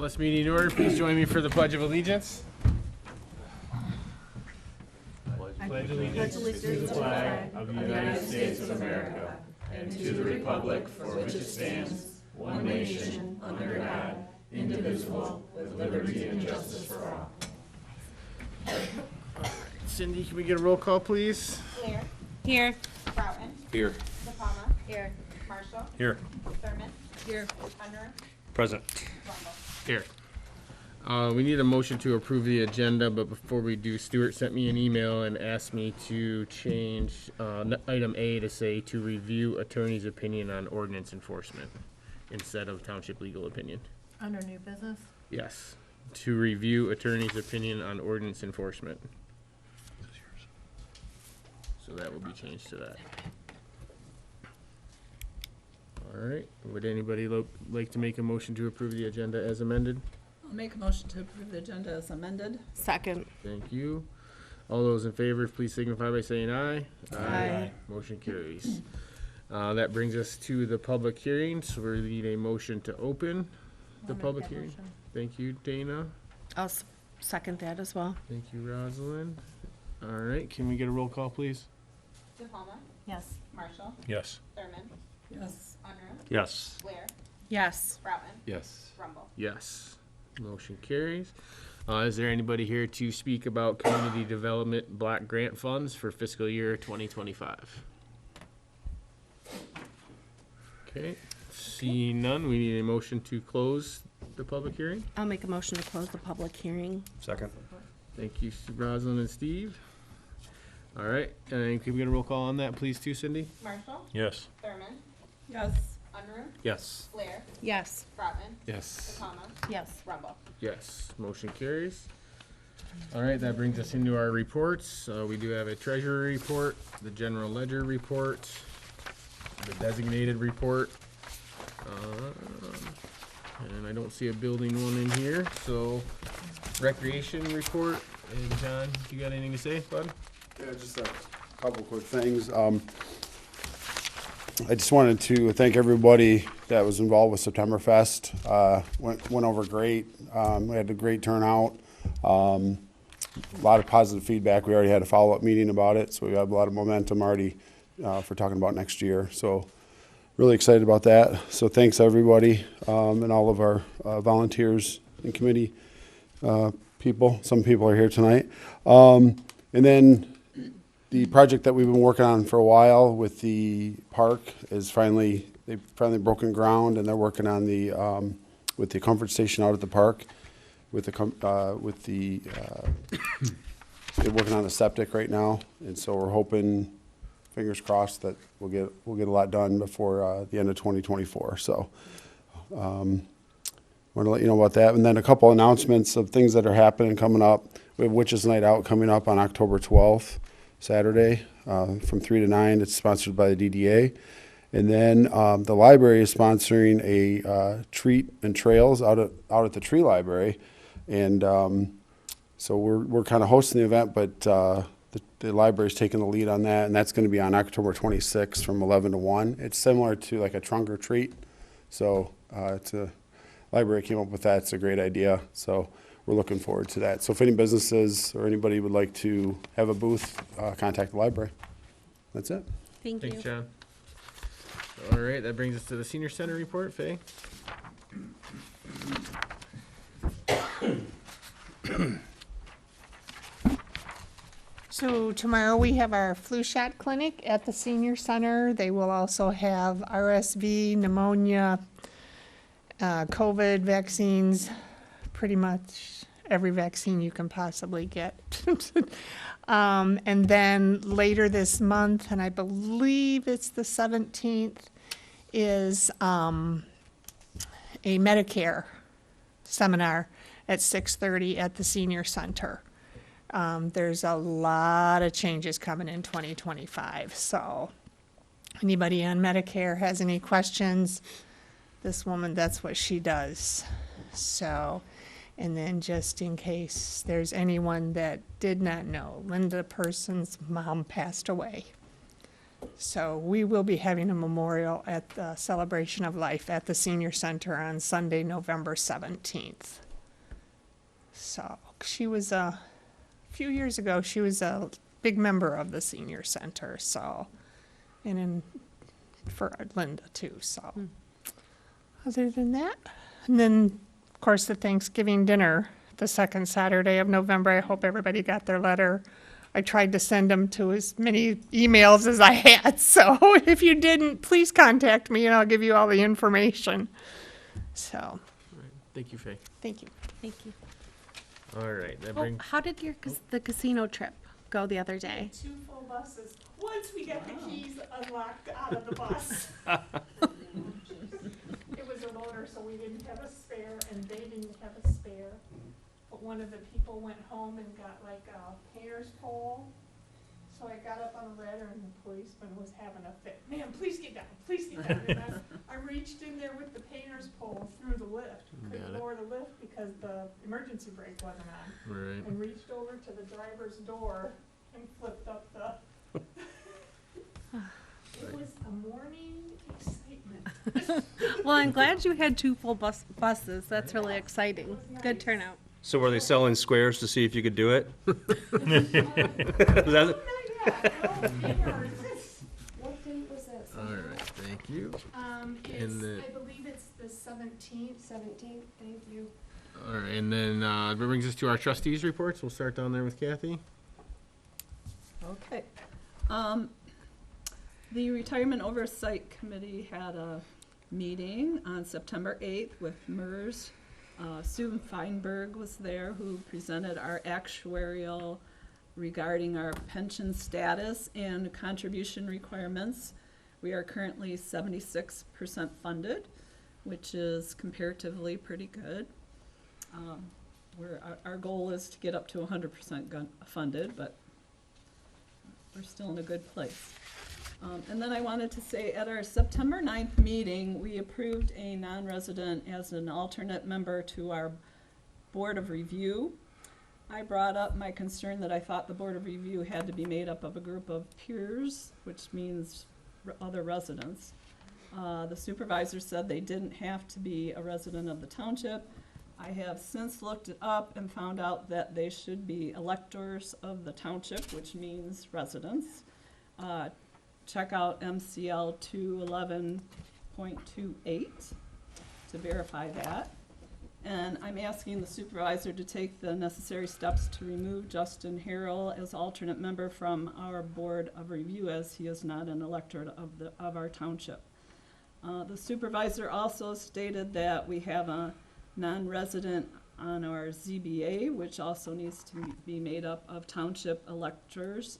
this meeting in order. Please join me for the Pledge of Allegiance. Pledge allegiance to the flag of the United States of America and to the republic for which it stands, one nation, under God, indivisible, with liberty and justice for all. Cindy, can we get a roll call, please? Blair. Here. Broughton. Here. DePalma. Here. Marshall. Here. Thurman. Here. Hunter. Present. Rumble. Here. We need a motion to approve the agenda, but before we do, Stuart sent me an email and asked me to change item A to say to review attorney's opinion on ordinance enforcement instead of township legal opinion. Under new business? Yes, to review attorney's opinion on ordinance enforcement. So that will be changed to that. All right, would anybody like to make a motion to approve the agenda as amended? I'll make a motion to approve the agenda as amended. Second. Thank you. All those in favor, please signify by saying aye. Aye. Motion carries. That brings us to the public hearing, so we need a motion to open the public hearing. Thank you, Dana. I'll second that as well. Thank you, Rosalind. All right, can we get a roll call, please? DePalma. Yes. Marshall. Yes. Thurman. Yes. Unruh. Yes. Blair. Yes. Broughton. Yes. Rumble. Yes. Motion carries. Is there anybody here to speak about community development block grant funds for fiscal year 2025? Okay, seeing none, we need a motion to close the public hearing. I'll make a motion to close the public hearing. Second. Thank you, Rosalind and Steve. All right, and can we get a roll call on that, please, too, Cindy? Marshall. Yes. Thurman. Yes. Unruh. Yes. Blair. Yes. Broughton. Yes. DePalma. Yes. Rumble. Yes, motion carries. All right, that brings us into our reports. We do have a treasurer report, the general ledger report, the designated report. And I don't see a building one in here, so recreation report. And John, you got anything to say, bud? Yeah, just a couple quick things. I just wanted to thank everybody that was involved with Septemberfest. Went over great. We had a great turnout. A lot of positive feedback. We already had a follow-up meeting about it, so we have a lot of momentum already for talking about next year. So really excited about that. So thanks everybody and all of our volunteers and committee people. Some people are here tonight. And then the project that we've been working on for a while with the park is they've finally broken ground, and they're working on the with the comfort station out at the park, they're working on the septic right now, and so we're hoping, fingers crossed, that we'll get a lot done before the end of 2024. So want to let you know about that, and then a couple announcements of things that are happening coming up. We have Witches Night Out coming up on October 12th. Saturday from 3 to 9. It's sponsored by the DDA. And then the library is sponsoring a treat and trails out at the Tree Library. And so we're kind of hosting the event, but the library is taking the lead on that. And that's going to be on October 26th from 11 to 1. It's similar to like a trunk or treat. So library came up with that. It's a great idea. So we're looking forward to that. So if any businesses or anybody would like to have a booth, contact the library. That's it. Thank you. Thanks, John. All right, that brings us to the senior center report, Faye. So tomorrow we have our flu shot clinic at the senior center. They will also have RSV, pneumonia, COVID vaccines, pretty much every vaccine you can possibly get. And then later this month, and I believe it's the 17th, is a Medicare seminar at 6:30 at the senior center. There's a lot of changes coming in 2025, so anybody on Medicare has any questions, this woman, that's what she does. So, and then just in case there's anyone that did not know, Linda Person's mom passed away. So we will be having a memorial at the Celebration of Life at the Senior Center on Sunday, November 17th. So she was a few years ago, she was a big member of the Senior Center, so, and in, for Linda too, so. Other than that, and then, of course, the Thanksgiving dinner, the second Saturday of November. I hope everybody got their letter. I tried to send them to as many emails as I had, so if you didn't, please contact me and I'll give you all the information. So, All right. Thank you, Faye. thank you. Thank you. All right, that Oh, brings, how did the casino trip go the other day? 2 full buses, once we got the keys unlocked out of the bus. It was a loader, so we didn't have a spare, and they didn't have a spare. But one of the people went home and got like a painter's pole. So I got up on a ladder and the policeman was having a fit. Man, please get down, please get down. And I reached in there with the painter's pole through the lift. Got Couldn't it. lower the lift because the emergency brake wasn't on. right. And reached over to the driver's door and flipped up the. It was a morning excitement. Well, I'm glad you had 2 full buses. That's really exciting. Good turnout. So were they selling squares to see if you could do it? Is that- What date was that? All right, thank you. It's, the- I believe it's the 17th. 17th, thank you. All right, and then that brings us to our trustees reports. We'll start down there with Kathy. Okay. The Retirement Oversight Committee had a meeting on September 8th with MERS. Sue Feinberg was there, who presented our actuarial regarding our pension status and contribution requirements. We are currently 76% funded, which is comparatively pretty good. Our goal is to get up to 100% funded, but we're still in a good place. And then I wanted to say, at our September 9th meeting, we approved a non-resident as an alternate member to our Board of Review. I brought up my concern that I thought the Board of Review had to be made up of a group of peers, which means other residents. The supervisor said they didn't have to be a resident of the township. I have since looked it up and found out that they should be electors of the township, which means residents. Check out MCL 211.28 to verify that. And I'm asking the supervisor to take the necessary steps to remove Justin Harrell as alternate member from our Board of Review, as he is not an elector of our township. The supervisor also stated that we have a non-resident on our ZBA, which also needs to be made up of township electors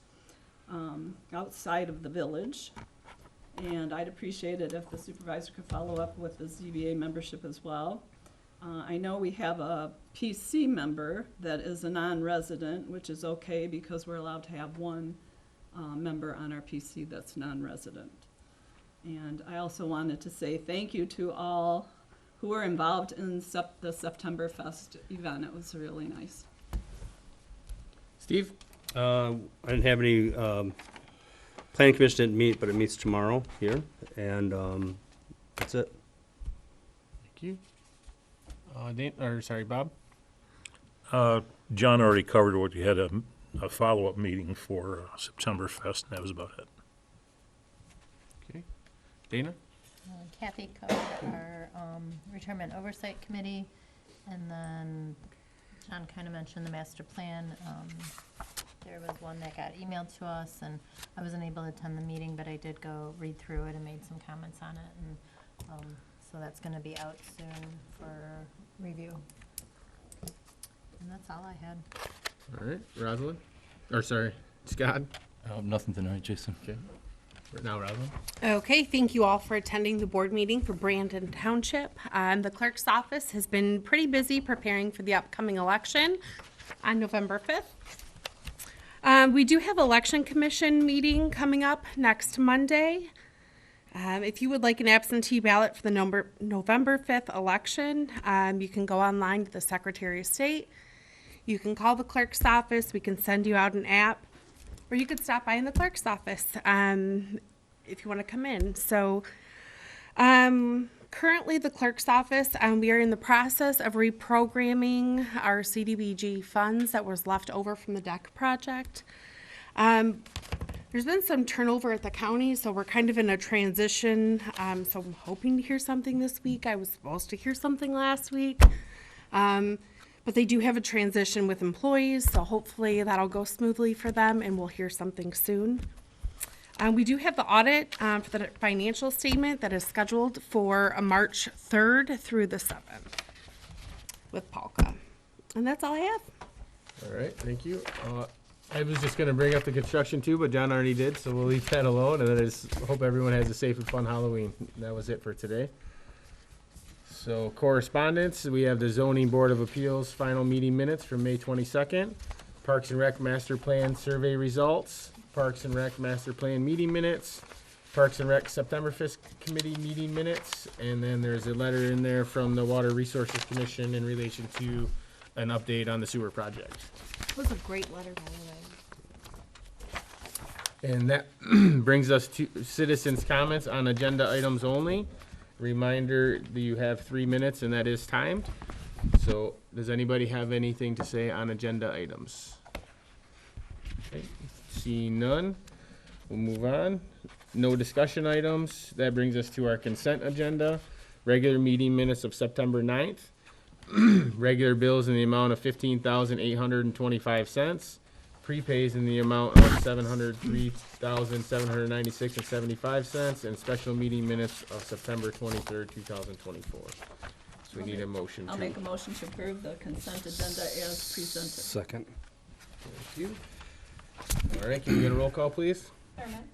outside of the village. And I'd appreciate it if the supervisor could follow up with the ZBA membership as well. I know we have a PC member that is a non-resident, which is okay because we're allowed to have one member on our PC that's non-resident. And I also wanted to say thank you to all who were involved in the September Fest event. It was really nice. Steve? I didn't have any, planning commission didn't meet, but it meets tomorrow here, and that's it. Thank you. Bob? John already covered what you had a follow-up meeting for September Fest, and that was about it. Okay. Dana? Kathy covered our retirement oversight committee, and then John kind of mentioned the master plan. There was one that got emailed to us, and I wasn't able to attend the meeting, but I did go read through it and made some comments on it, and so that's going to be out soon for review. And that's all I had. All right. Rosalind? Or sorry, Scott? Nothing tonight, Jason. Okay. Now, Rosalind? Okay, thank you all for attending the board meeting for Brandon Township. The clerk's office has been pretty busy preparing for the upcoming election on November 5th. We do have election commission meeting coming up next Monday. If you would like an absentee ballot for the November 5th election, you can go online to the Secretary of State. You can call the clerk's office. We can send you out an app. Or you could stop by in the clerk's office. if you want to come in. So currently the clerk's office, we are in the process of reprogramming our CDBG funds that was left over from the deck project. There's been some turnover at the county, so we're kind of in a transition. So I'm hoping to hear something this week. I was supposed to hear something last week. But they do have a transition with employees, so hopefully that'll go smoothly for them and we'll hear something soon. We do have the audit for the financial statement that is scheduled for March 3rd through the 7th with Polka. And that's all I have. All right, thank you. I was just gonna bring up the construction too, but John already did, so we'll leave that alone, and then I just hope everyone has a safe and fun Halloween. That was it for today. So correspondence, we have the zoning board of appeals final meeting minutes from May 22nd, Parks and Rec master plan survey results, Parks and Rec master plan meeting minutes, Parks and Rec September 5th committee meeting minutes, and then there's a letter in there from the Water Resources Commission in relation to an update on the sewer project. It was a great letter, by the way. And that brings us to citizens' comments on agenda items only. Reminder that you have 3 minutes and that is timed. So does anybody have anything to say on agenda items? Okay, seeing none, we'll move on. No discussion items. That brings us to our consent agenda. Regular meeting minutes of September 9th. Regular bills in the amount of $15,825. Prepays in the amount of $703,796.75, and special meeting minutes of September 23rd, 2024. So we need a motion to. I'll make a motion to approve the consent agenda as presented. Second. Thank you. All right, can we get a roll call, please? Thurman,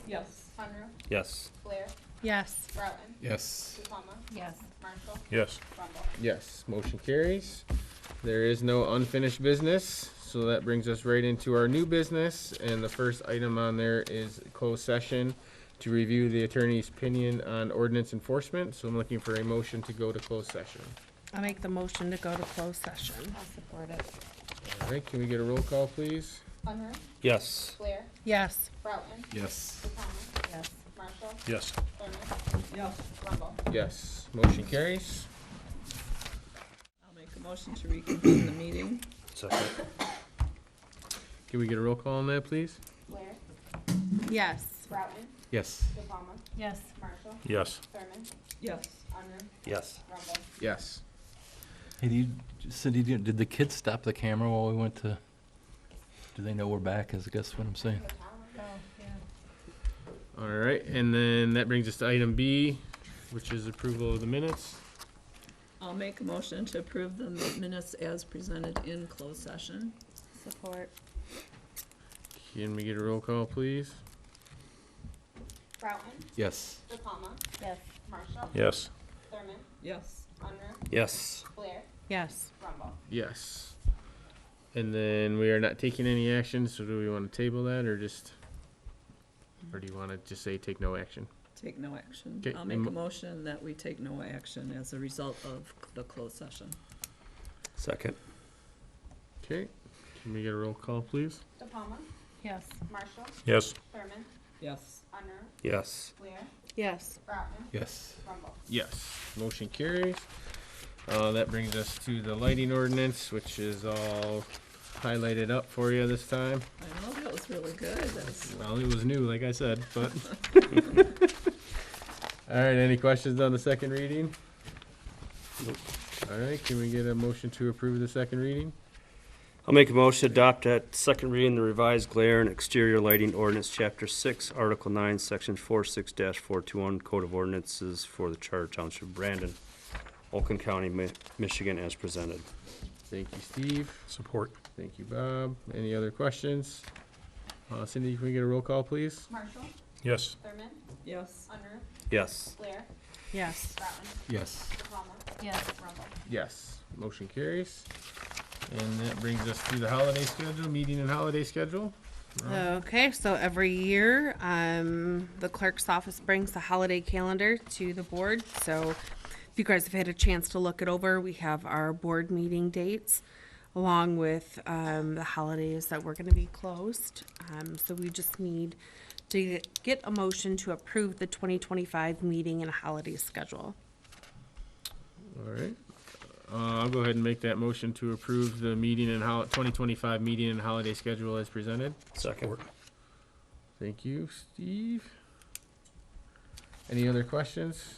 Yes. Conroe, Yes. Blair, Yes. Broughton, Yes. DePalma, Yes. Marshall, Yes. Rumble. Yes, motion carries. There is no unfinished business, so that brings us right into our new business. And the first item on there is closed session to review the attorney's opinion on ordinance enforcement. So I'm looking for a motion to go to closed session. I'll make the motion to go to closed session. I'll support it. All right, can we get a roll call, please? Conroe, Yes. Blair, Yes. Broughton, Yes. DePalma, Yes. Marshall, Yes. Thurman, Yes. Rumble. Yes, motion carries. I'll make a motion to reconvene the meeting. Second. Can we get a roll call on that, please? Blair, Yes. Broughton, Yes. DePalma, Yes. Marshall, Yes. Thurman, Yes. Conroe, Yes. Rumble. Yes. Hey, Cindy, did the kids stop the camera while we went to, do they know we're back, is I guess what I'm saying? Oh, yeah. All right, and then that brings us to item B, which is approval of the minutes. I'll make a motion to approve the minutes as presented in closed session. Support. Can we get a roll call, please? Broughton, Yes. DePalma, Yes. Marshall, Yes. Thurman, Yes. Conroe, Yes. Blair, Yes. Rumble. Yes. And then we are not taking any action, so do we want to table that, or just, or do you want to just say take no action? Take no action. 'Kay, I'll make a motion that we take no action as a result of the closed session. Second. Okay, can we get a roll call, please? DePalma, Yes. Marshall, Yes. Thurman, Yes. Conroe, Yes. Blair, Yes. Broughton, Yes. Rumble. Yes. Motion carries. That brings us to the lighting ordinance, which is all highlighted up for you this time. I know, that was really good. That's, Well, it was new, like I said, but. All right, any questions on the second reading? Nope. All right, can we get a motion to approve the second reading? I'll make a motion to adopt at second reading the revised glare and exterior lighting ordinance, Chapter 6, Article 9, Section 46-421, Code of Ordinances for the Charter Township of Brandon, Oakland County, Michigan, as presented. Thank you, Steve. Support. Thank you, Bob. Any other questions? Cindy, can we get a roll call, please? Marshall, Yes. Thurman, yes. Conroe, Yes. Blair, Yes. Broughton, Yes. DePalma, Yes. Rumble. Yes. Motion carries. And that brings us to the holiday schedule, meeting and holiday schedule. Okay, so every year, the clerk's office brings the holiday calendar to the board. So if you guys have had a chance to look it over, we have our board meeting dates along with the holidays that we're going to be closed. So we just need to get a motion to approve the 2025 meeting and holiday schedule. All right. I'll go ahead and make that motion to approve the meeting and 2025 meeting and holiday schedule as presented. Second. Thank you, Steve. Any other questions?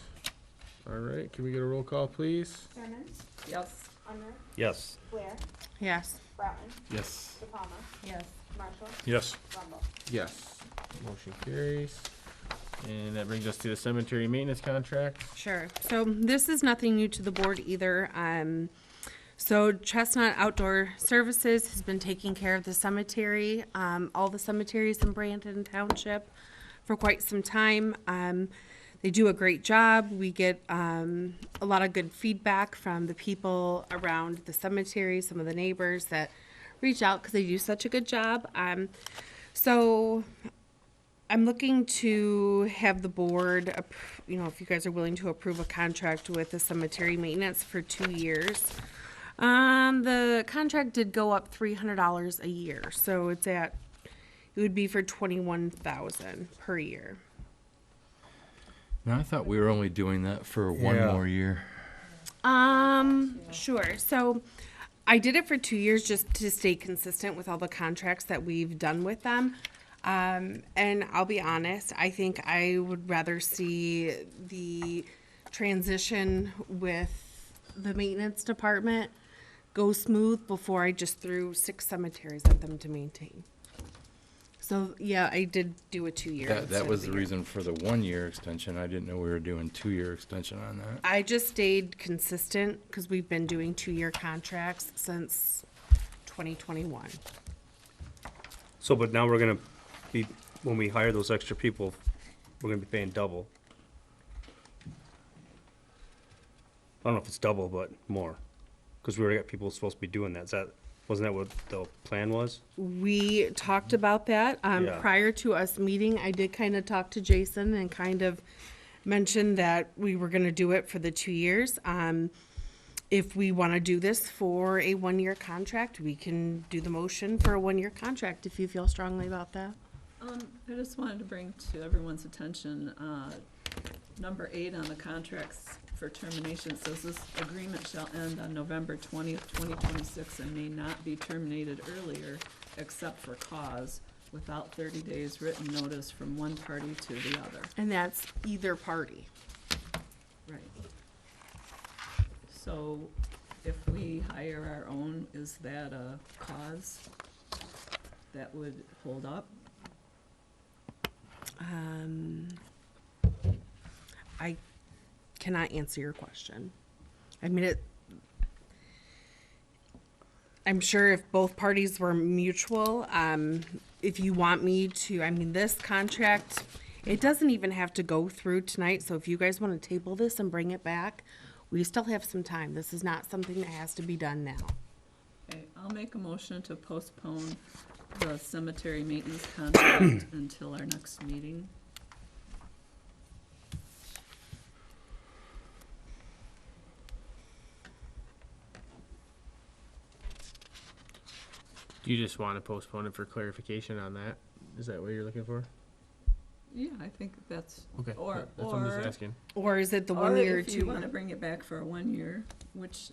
All right, can we get a roll call, please? Thurman, Yes. Unruh, Yes. Blair, Yes. Broughton, Yes. De Palma, Yes. Marshall, Yes. Rumble. Yes. Motion carries. And that brings us to the cemetery maintenance contract. Sure. So this is nothing new to the board either. So Chestnut Outdoor Services has been taking care of the cemetery, all the cemeteries in Brandon Township for quite some time. They do a great job. We get a lot of good feedback from the people around the cemetery, some of the neighbors that reach out because they do such a good job. So I'm looking to have the board, if you guys are willing to approve a contract with the cemetery maintenance for 2 years. The contract did go up $300 a year, so it would be for $21,000 per year. Now, I thought we were only doing that for one Yeah. more year. Sure. So I did it for 2 years just to stay consistent with all the contracts that we've done with them. And I'll be honest, I think I would rather see the transition with the maintenance department go smooth before I just threw 6 cemeteries at them to maintain. So, yeah, I did do a 2-year. That was the reason for the 1-year extension. I didn't know we were doing 2-year extension on that. I just stayed consistent because we've been doing 2-year contracts since 2021. So, but now we're gonna be, when we hire those extra people, we're gonna be paying double. I don't know if it's double, but more, because we already got people supposed to be doing that. Wasn't that what the plan was? We talked about that Yeah. prior to us meeting. I did kind of talk to Jason and kind of mention that we were going to do it for the 2 years. If we want to do this for a 1-year contract, we can do the motion for a 1-year contract if you feel strongly about that. I just wanted to bring to everyone's attention, number 8 on the contracts for termination says this agreement shall end on November 20th, 2026 and may not be terminated earlier except for cause without 30 days written notice from one party to the other. And that's either party. Right. So if we hire our own, is that a cause that would hold up? I cannot answer your question. I mean, I'm sure if both parties were mutual, if you want me to, this contract, it doesn't even have to go through tonight, so if you guys want to table this and bring it back, we still have some time. This is not something that has to be done now. Okay, I'll make a motion to postpone the cemetery maintenance contract until our next meeting. Do you just want to postpone it for clarification on that? Is that what you're looking for? Yeah, I think that's, Okay, Or- that's what I'm just or- asking. Or is it the or 1 year or if you 2 want to year? bring it back for a 1 year, which,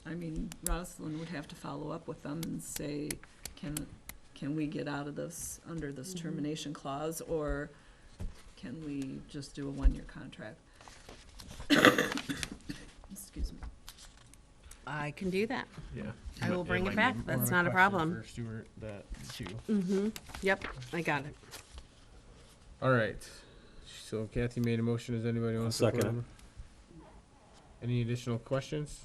Rosalind would have to follow up with them and say, can we get out of this under this termination clause, or can we just do a 1-year contract? Excuse me. I can do that. Yeah. I will bring it might back. be more That's of a not a question problem. For Stuart, that too. Mm-hmm. Yep, I got it. All right. So Kathy made a motion. Does anybody want to Second support it? Any additional questions?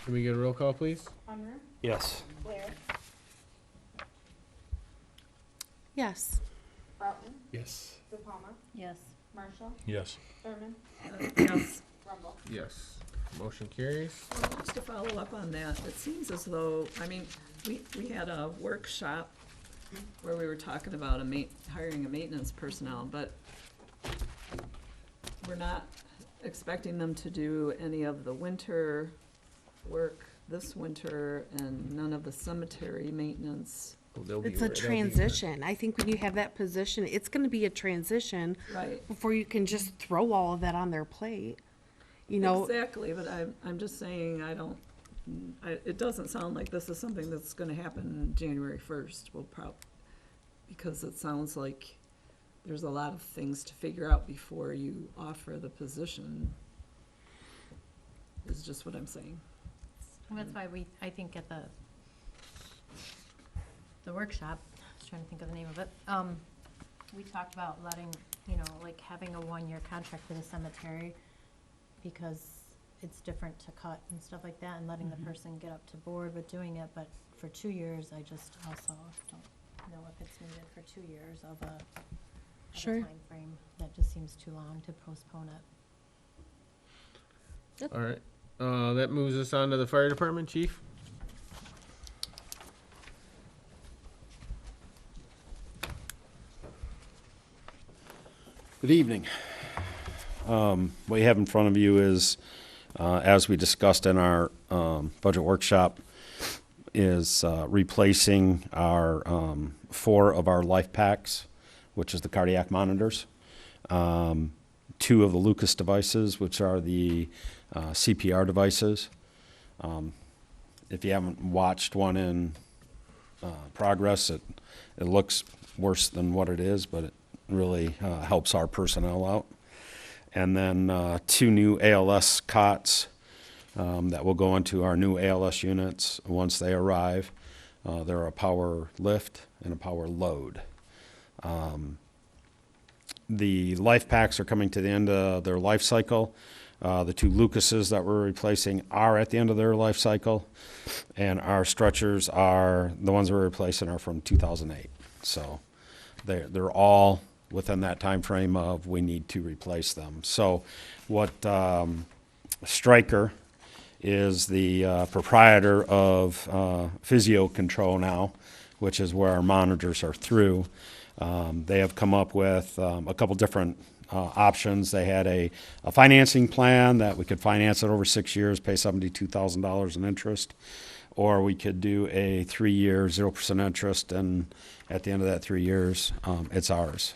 Can we get a roll call, please? Unruh, Yes. Blair, Yes. Broughton, Yes. De Palma, Yes. Marshall, Yes. Thurman, Yes. Rumble. Yes. Motion carries. Just to follow up on that, it seems as though, we had a workshop where we were talking about hiring a maintenance personnel, but we're not expecting them to do any of the winter work this winter and none of the cemetery maintenance they'll be It's a they'll be- transition. I think when you have that position, it's gonna be a transition Right. before you can just throw all of that on their plate. You know, Exactly, but I'm just saying, it doesn't sound like this is something that's gonna happen January first. Because it sounds like there's a lot of things to figure out before you offer the position, is just what I'm saying. And that's why I think at the workshop, I was trying to think of the name of it, we talked about letting, like having a 1-year contract for the cemetery, because it's different to cut and stuff like that, and letting the person get up to board with doing it, but for 2 years, I just also don't know if it's needed for 2 years of a Sure. timeframe. That just seems too long to postpone it. All right. That moves us on to the fire department, chief. Good evening. What you have in front of you is, as we discussed in our budget workshop, is replacing our 4 of our life packs, which is the cardiac monitors, 2 of the Lucas devices, which are the CPR devices. If you haven't watched one in progress, it looks worse than what it is, but it really helps our personnel out. And then 2 new ALS cots that will go into our new ALS units once they arrive. They're a power lift and a power load. The life packs are coming to the end of their life cycle. The 2 Lucases that we're replacing are at the end of their life cycle, and our stretchers are, the ones we're replacing are from 2008. So they're all within that time frame of we need to replace them. So what Stryker is the proprietor of Physio Control now, which is where our monitors are through. They have come up with a couple different options. They had a financing plan that we could finance it over 6 years, pay $72,000 in interest, or we could do a 3-year 0% interest, and at the end of that 3 years, it's ours.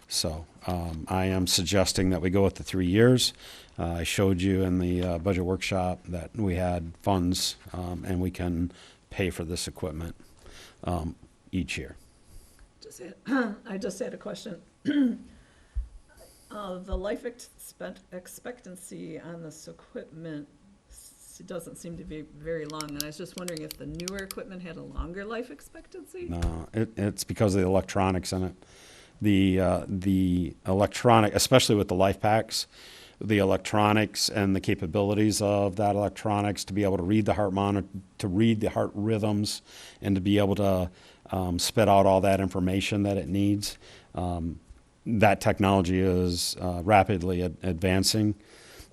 So I am suggesting that we go with the 3 years. I showed you in the budget workshop that we had funds, and we can pay for this equipment each year. I just had a question. The life expectancy on this equipment doesn't seem to be very long, and I was just wondering if the newer equipment had a longer life expectancy? No, it's because of the electronics in it. The electronic, especially with the life packs, the electronics and the capabilities of that electronics to be able to read the heart monitor, to read the heart rhythms, and to be able to spit out all that information that it needs. That technology is rapidly advancing.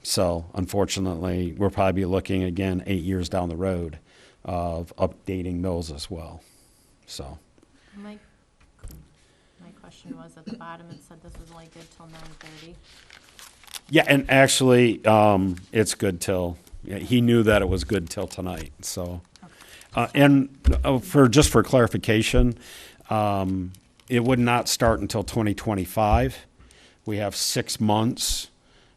So unfortunately, we'll probably be looking again 8 years down the road of updating those as well. So. My question was at the bottom, it said this was only good till 9:30. Yeah, and actually, it's good till, he knew that it was good till tonight, so. And for clarification, it would not start until 2025. We have 6 months,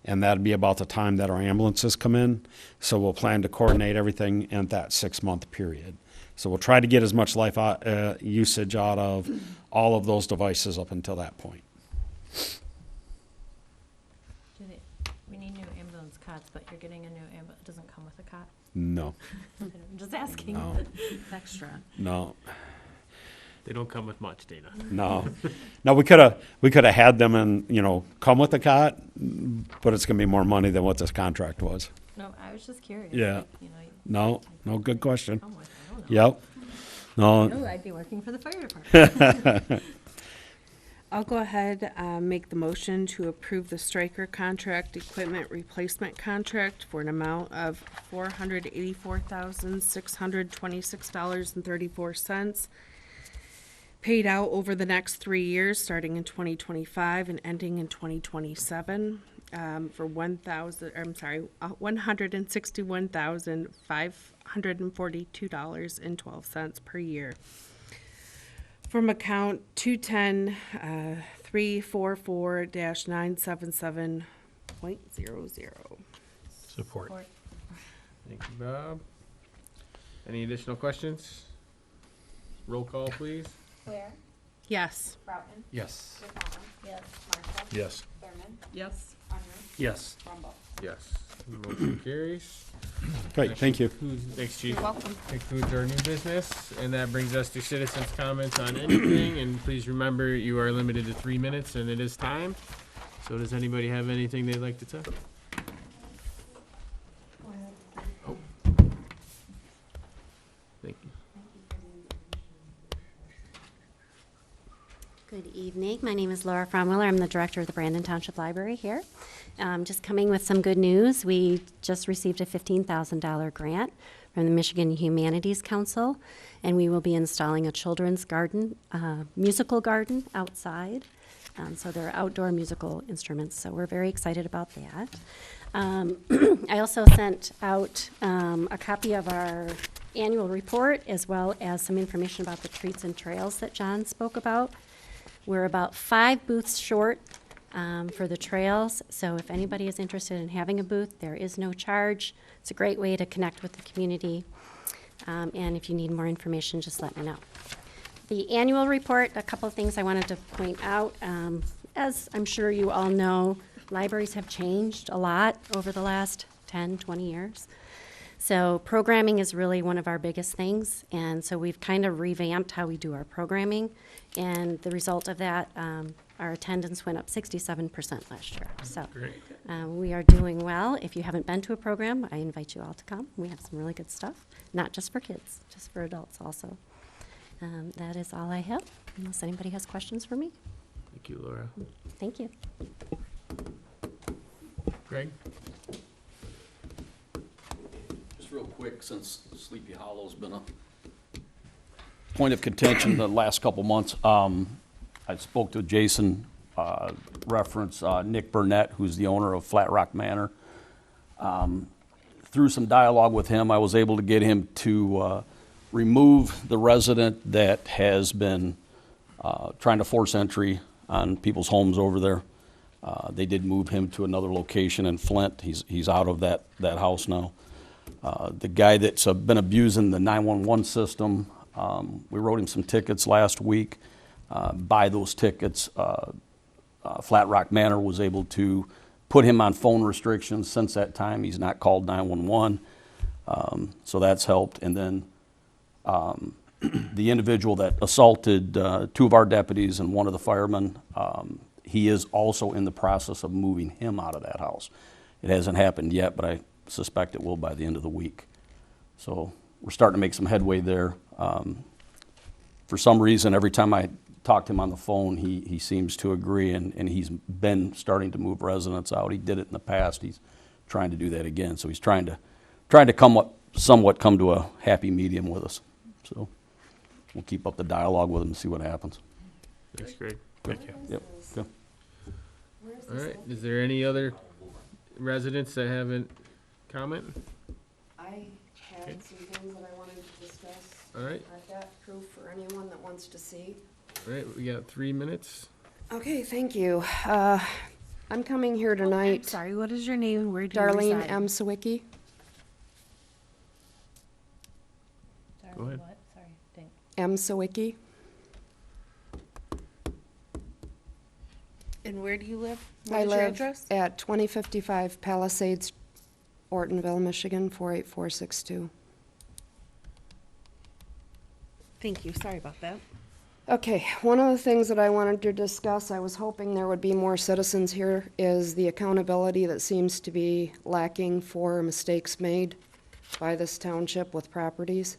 and that'd be about the time that our ambulances come in. So we'll plan to coordinate everything in that 6-month period. So we'll try to get as much life usage out of all of those devices up until that point. We need new ambulance cots, but you're getting a new ambulance, it doesn't come with a cot? No, I'm just asking. No. it's extra. no, They don't come with much, Dana. no. No, we could have had them and, come with the cot, but it's gonna be more money than what this contract was. No, I was just curious. Yeah. like, you No, good question. come with, I don't know. Yep. No, No, I'd be working for the fire department. I'll go ahead, make the motion to approve the Stryker contract equipment replacement contract for an amount of $484,626.34, paid out over the next 3 years, starting in 2025 and ending in 2027, for $161,542.12 per year. from account 210-344-977.00. Support. Thank you, Bob. Any additional questions? Roll call, please. Claire, Yes. Broughton, Yes. DePalma, Yes. Marshall, Yes. Thurman, Yes. Henry, Yes. Rumble. Yes. Motion carries. Great, thank you. Thanks, Chief. You're welcome. Concludes our new business, and that brings us to citizens' comments on anything. And please remember, you are limited to 3 minutes, and it is time. So does anybody have anything they'd like to say? Oh. Thank you. Good evening. My name is Laura Fromwiller. I'm the director of the Brandon Township Library here. Just coming with some good news. We just received a $15,000 grant from the Michigan Humanities Council, and we will be installing a children's garden, musical garden outside. So they're outdoor musical instruments, so we're very excited about that. I also sent out a copy of our annual report, as well as some information about the treats and trails that John spoke about. We're about 5 booths short for the trails, so if anybody is interested in having a booth, there is no charge. It's a great way to connect with the community, and if you need more information, just let me know. The annual report, a couple of things I wanted to point out. As I'm sure you all know, libraries have changed a lot over the last 10, 20 years. So programming is really one of our biggest things, and so we've kind of revamped how we do our programming, and the result of that, our attendance went up 67% last year. So we are doing well. If you haven't been to a program, I invite you all to come. We have some really good stuff, not just for kids, just for adults also. That is all I have, unless anybody has questions for me. Thank you, Laura. Thank you. Greg? Just real quick, since Sleepy Hollow's been a point of contention the last couple months, I spoke to Jason, reference Nick Burnett, who's the owner of Flat Rock Manor. Through some dialogue with him, I was able to get him to remove the resident that has been trying to force entry on people's homes over there. They did move him to another location in Flint. He's out of that house now. The guy that's been abusing the 911 system, we wrote him some tickets last week. By those tickets, Flat Rock Manor was able to put him on phone restrictions. Since that time, he's not called 911, so that's helped. And then the individual that assaulted 2 of our deputies and 1 of the firemen, he is also in the process of moving him out of that house. It hasn't happened yet, but I suspect it will by the end of the week. So we're starting to make some headway there. For some reason, every time I talk to him on the phone, he seems to agree, and he's been starting to move residents out. He did it in the past. He's trying to do that again. So he's trying to somewhat come to a happy medium with us. So we'll keep up the dialogue with him and see what happens. That's great. Thank you. Yep. Good. All right, is there any other residents that haven't commented? I had some things that I wanted to discuss. All right, I've got proof for anyone that wants to see. all right, we got 3 minutes. Okay, thank you. I'm coming here I'm tonight. sorry, what is your name and where do you Darlene reside? M. Sawicki. Go ahead. What? Sorry, dang. M. Sawicki. And where do you live? I What is your live address? at 2055 Palisades, Ortonville, Michigan, 48462. Thank you, sorry about that. Okay, one of the things that I wanted to discuss, I was hoping there would be more citizens here, is the accountability that seems to be lacking for mistakes made by this township with properties.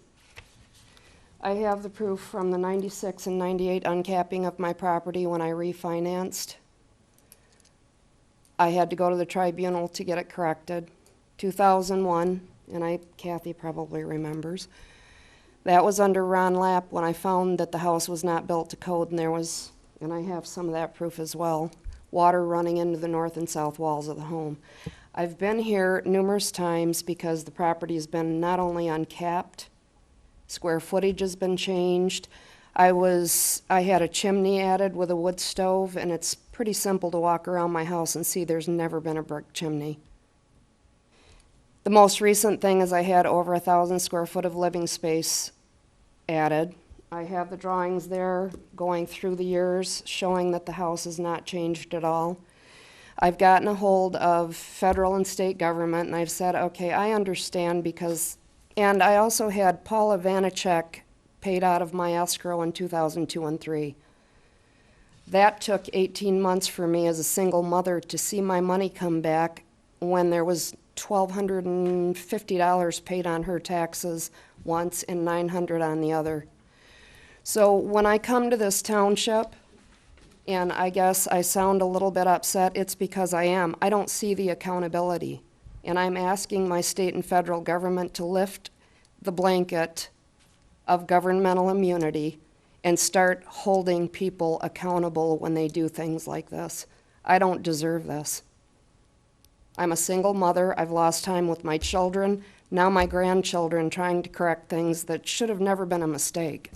I have the proof from the 96 and 98 uncapping of my property when I refinanced. I had to go to the tribunal to get it corrected. 2001, and Kathy probably remembers. That was under Ron Lapp when I found that the house was not built to code, and there was, and I have some of that proof as well, water running into the north and south walls of the home. I've been here numerous times because the property has been not only uncapped, square footage has been changed. I had a chimney added with a wood stove, and it's pretty simple to walk around my house and see there's never been a brick chimney. The most recent thing is I had over 1,000 square foot of living space added. I have the drawings there going through the years showing that the house has not changed at all. I've gotten a hold of federal and state government, and I've said, okay, I understand because, and I also had Paula Vanacek paid out of my escrow in 2002 and 3. That took 18 months for me as a single mother to see my money come back when there was $1,250 paid on her taxes once and $900 on the other. So when I come to this township, and I guess I sound a little bit upset, it's because I am. I don't see the accountability. And I'm asking my state and federal government to lift the blanket of governmental immunity and start holding people accountable when they do things like this. I don't deserve this. I'm a single mother. I've lost time with my children, now my grandchildren, trying to correct things that should have never been a mistake.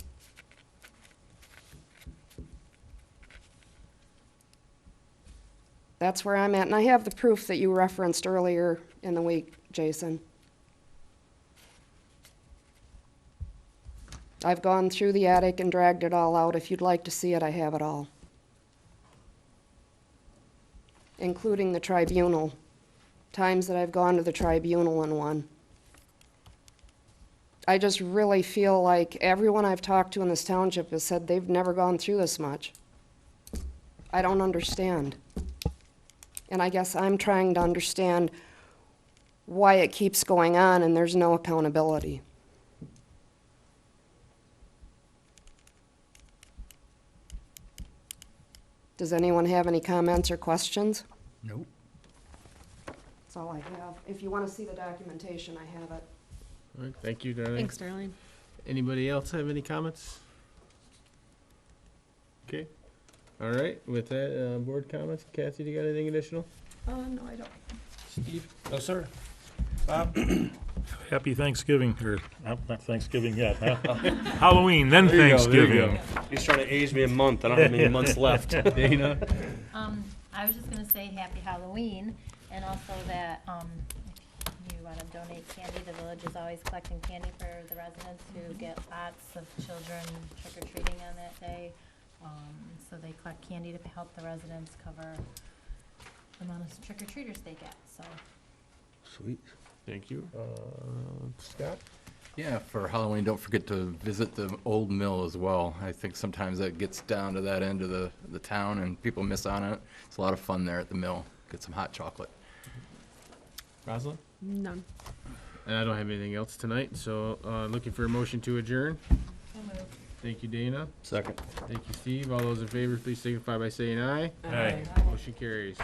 That's where I'm at, and I have the proof that you referenced earlier in the week, Jason. I've gone through the attic and dragged it all out. If you'd like to see it, I have it all. Including the tribunal. Times that I've gone to the tribunal and won. I just really feel like everyone I've talked to in this township has said they've never gone through this much. I don't understand. And I guess I'm trying to understand why it keeps going on and there's no accountability. Does anyone have any comments or questions? Nope. That's all I have. If you want to see the documentation, I have it. All right, thank you, Darlene. Thanks, Darlene. Anybody else have any comments? Okay. All right, with that, board comments. Kathy, do you got anything additional? No, I don't. Steve? No, sir. Bob? Happy Thanksgiving, or not Thanksgiving yet, huh? Halloween, then There you go, Thanksgiving. He's trying to age me a month. I don't have many months left. Dana? I was just gonna say happy Halloween, and also that, if you wanna donate candy, the village is always collecting candy for the residents who get lots of children trick-or-treating on that day. So they collect candy to help the residents cover the amount of trick-or-treaters they get, so. Sweet. Thank you. Scott? Yeah, for Halloween, don't forget to visit the old mill as well. I think sometimes that gets down to that end of the town and people miss on it. It's a lot of fun there at the mill. Get some hot chocolate. Rosalind? None. And I don't have anything else tonight, so looking for a motion to adjourn. Thank you, Dana. Second. Thank you, Steve. All those in favor, please signify by saying aye. Aye. Motion carries.